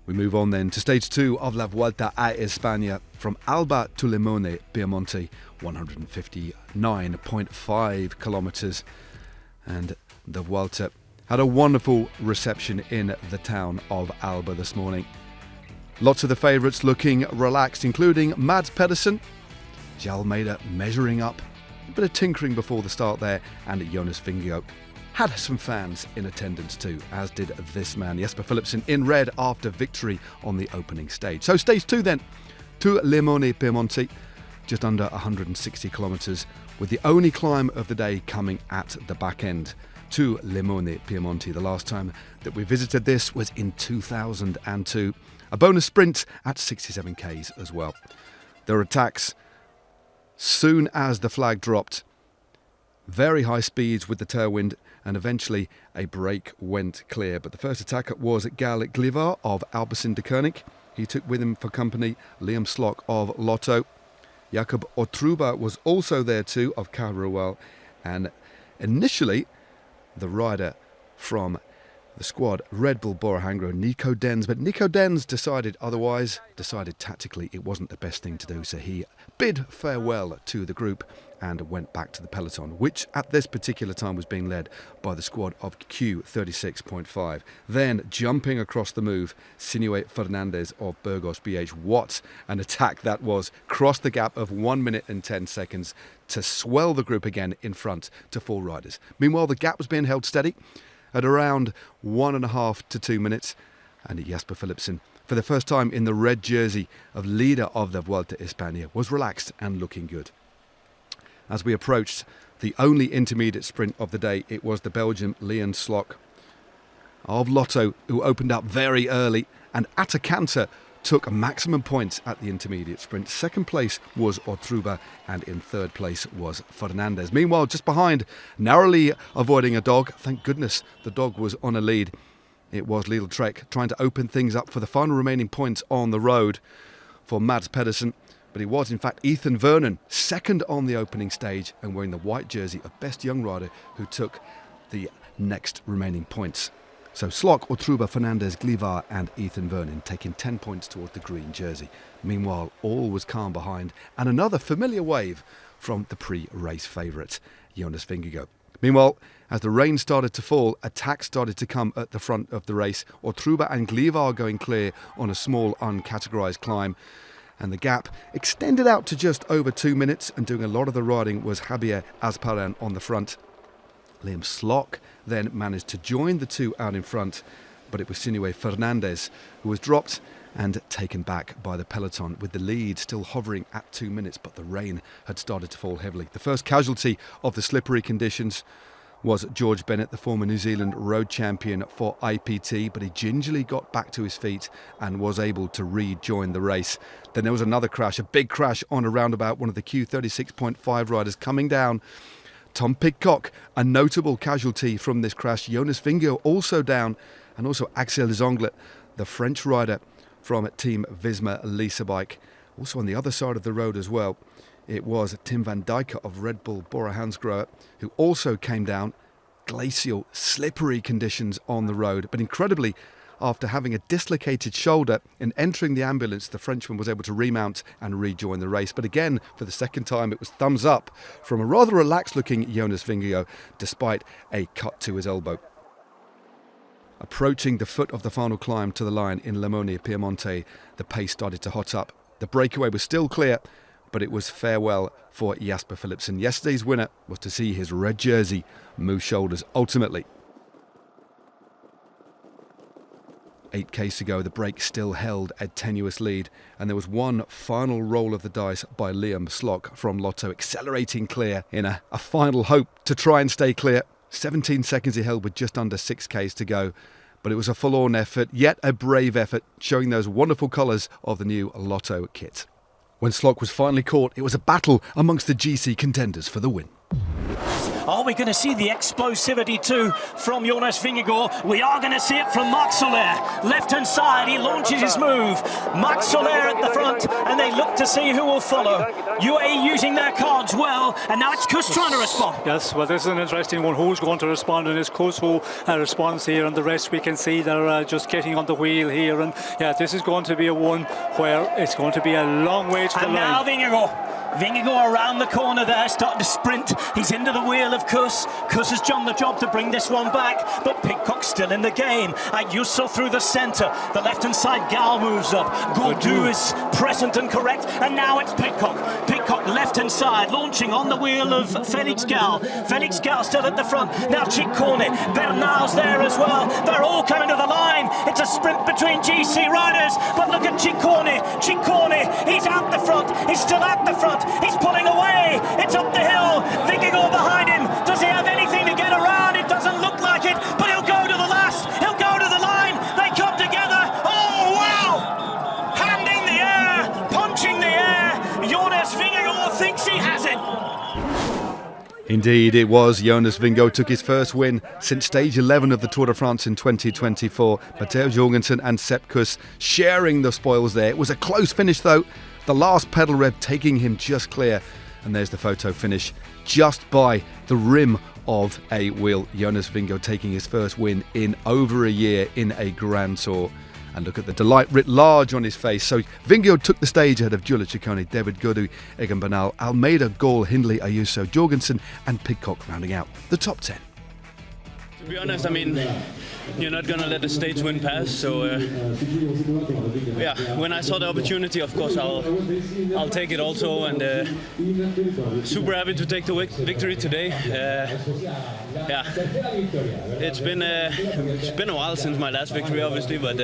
We move on then to stage 2 of La Vuelta A Espana from Alba to Limone, Piemonte, 159.5 kilometres. And the Vuelta had a wonderful reception in the town of Alba this morning. Lots of the favourites looking relaxed, including Mads Pedersen, Almeida measuring up, a bit of tinkering before the start there, and Jonas Vingegaard had some fans in attendance too, as did this man, Jesper Philipsen, in red after victory on the opening stage. So stage 2 then, to Limone, Piemonte, just under 160 kilometres, with the only climb of the day coming at the back end to Limone, Piemonte. The last time that we visited this was in 2002. A bonus sprint at 67 k's as well. There were attacks soon as the flag dropped. Very high speeds with the tailwind, and eventually a break went clear. But the first attacker was Gal Glivar of Alpecin de Koning. He took with him for company Liam Slock of Lotto. Jakob Otruba was also there too, of Caruel. And initially, the rider from the squad, Red Bull Bora-Hansgrohe, Nico Denz. But Nico Denz decided otherwise, decided tactically it wasn't the best thing to do. So he bid farewell to the group and went back to the peloton, which at this particular time was being led by the squad of Q36.5. Then, jumping across the move, Sinewe Fernandez of Burgos BH. What an attack that was. Crossed the gap of 1 minute and 10 seconds to swell the group again in front to 4 riders. Meanwhile, the gap was being held steady at around 1.5 to 2 minutes, and Jesper Philipsen, for the first time in the red jersey of leader of the Vuelta A Espana, was relaxed and looking good. As we approached the only intermediate sprint of the day, it was the Belgian Liam Slock of Lotto who opened up very early, and at a canter took maximum points at the intermediate sprint. Second place was Otruba, and in third place was Fernandez. Meanwhile, just behind, narrowly avoiding a dog, thank goodness the dog was on a lead, it was Lidl Trek trying to open things up for the final remaining points on the road for Mads Pedersen. But it was in fact Ethan Vernon, second on the opening stage and wearing the white jersey of Best Young Rider, who took the next remaining points. So Slock, Otruba, Fernandez, Glivar and Ethan Vernon taking 10 points toward the green jersey. Meanwhile, all was calm behind, and another familiar wave from the pre-race favourite, Jonas Vingegaard. Meanwhile, as the rain started to fall, attacks started to come at the front of the race. Otruba and Glivar going clear on a small uncategorised climb, and the gap extended out to just over 2 minutes, and doing a lot of the riding was Javier Azparan on the front. Liam Slock then managed to join the two out in front, but it was Sinewe Fernandez who was dropped and taken back by the peloton, with the lead still hovering at 2 minutes, but the rain had started to fall heavily. The first casualty of the slippery conditions was George Bennett, the former New Zealand road champion for IPT, but he gingerly got back to his feet and was able to rejoin the race. Then there was another crash, a big crash on a roundabout, one of the Q36.5 riders coming down. Tom Pidcock, a notable casualty from this crash. Jonas Vingegaard also down, and also Axel Zonglet, the French rider from Team Visma Lisa Bike. Also on the other side of the road as well, it was Tim van Dijken of Red Bull Bora-Hansgrohe who also came down. Glacial, slippery conditions on the road, but incredibly, after having a dislocated shoulder in entering the ambulance, the Frenchman was able to remount and rejoin the race. But again, for the second time, it was thumbs up from a rather relaxed-looking Jonas Vingegaard, despite a cut to his elbow. Approaching the foot of the final climb to the line in Limone, Piemonte, the pace started to hot up. The breakaway was still clear, but it was farewell for Jesper Philipsen. Yesterday's winner was to see his red jersey move shoulders ultimately. 8Ks to go, the break still held a tenuous lead, and there was one final roll of the dice by Liam Slock from Lotto, accelerating clear in a final hope to try and stay clear. 17 seconds he held with just under 6Ks to go, but it was a forlorn effort, yet a brave effort, showing those wonderful colours of the new Lotto kit. When Slock was finally caught, it was a battle amongst the GC contenders for the win. Are we going to see the explosivity too from Jonas Vingegaard? We are going to see it from Marc Soler. Left-hand side, he launches his move. Marc Soler at the front, and they look to see who will follow. UAE using their cards well, and now it's Kuss trying to respond. Yes, well, this is an interesting one. Who's going to respond? And it's Kuss who responds here, and the rest we can see they're just getting on the wheel here. And yeah, this is going to be a one where it's going to be a long way to the line. And now Vingegaard around the corner there, starting to sprint. He's into the wheel of Kuss. Kuss has done the job to bring this one back, but Pidcock's still in the game. Ayuso through the centre. The left-hand side, Gal moves up. Gaudu is present and correct, and now it's Pidcock. Pidcock left-hand side, launching on the wheel of Felix Gal. Felix Gal still at the front. Now Ciccone. Bernal's there as well. They're all coming to the line. It's a sprint between GC riders, but look at Ciccone. Ciccone, he's out the front. He's still at the front. He's pulling away. It's up the hill. Vingegaard behind him. Does he have anything to get around? It doesn't look like it, but he'll go to the last. He'll go to the line. They come together. Oh, wow! Hand in the air, punching the air. Jonas Vingegaard thinks he has it. Indeed, it was. Jonas Vingegaard took his first win since stage 11 of the Tour de France in 2024. Matteo Jorgensen and Sepp Kuss sharing the spoils there. It was a close finish though. The last pedal rev taking him just clear. And there's the photo finish just by the rim of a wheel. Jonas Vingegaard taking his first win in over a year in a Grand Tour. And look at the delight writ large on his face. So Vingegaard took the stage ahead of Giulio Ciccone, David Gaudu, Egan Bernal, Almeida, Gall, Hindley, Ayuso, Jorgensen and Pidcock rounding out the top 10. To be honest, I mean, you're not going to let the stage win pass, so yeah, when I saw the opportunity, of course, I'll take it also, and super happy to take the victory today. Yeah, it's been a while since my last victory, obviously, but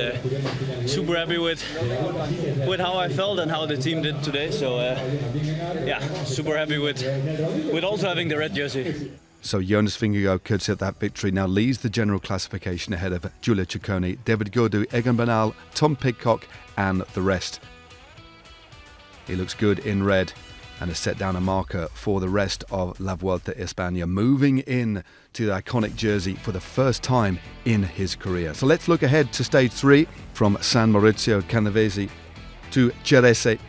super happy with how I felt and how the team did today. So yeah, super happy with also having the red jersey. So Jonas Vingegaard, courtesy of that victory, now leads the general classification ahead of Giulio Ciccone, David Gaudu, Egan Bernal, Tom Pidcock and the rest. He looks good in red and has set down a marker for the rest of La Vuelta A Espana, moving in to the iconic jersey for the first time in his career. So let's look ahead to stage 3 from San Maurizio Canavese to Cerese,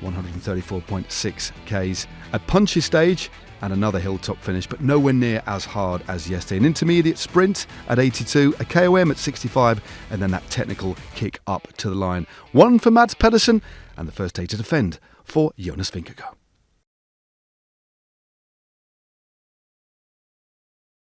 134.6 Ks. A punchy stage and another hilltop finish, but nowhere near as hard as yesterday. An intermediate sprint at 82, a KOM at 65, and then that technical kick up to the line. One for Mads Pedersen, and the first day to defend for Jonas Vingegaard.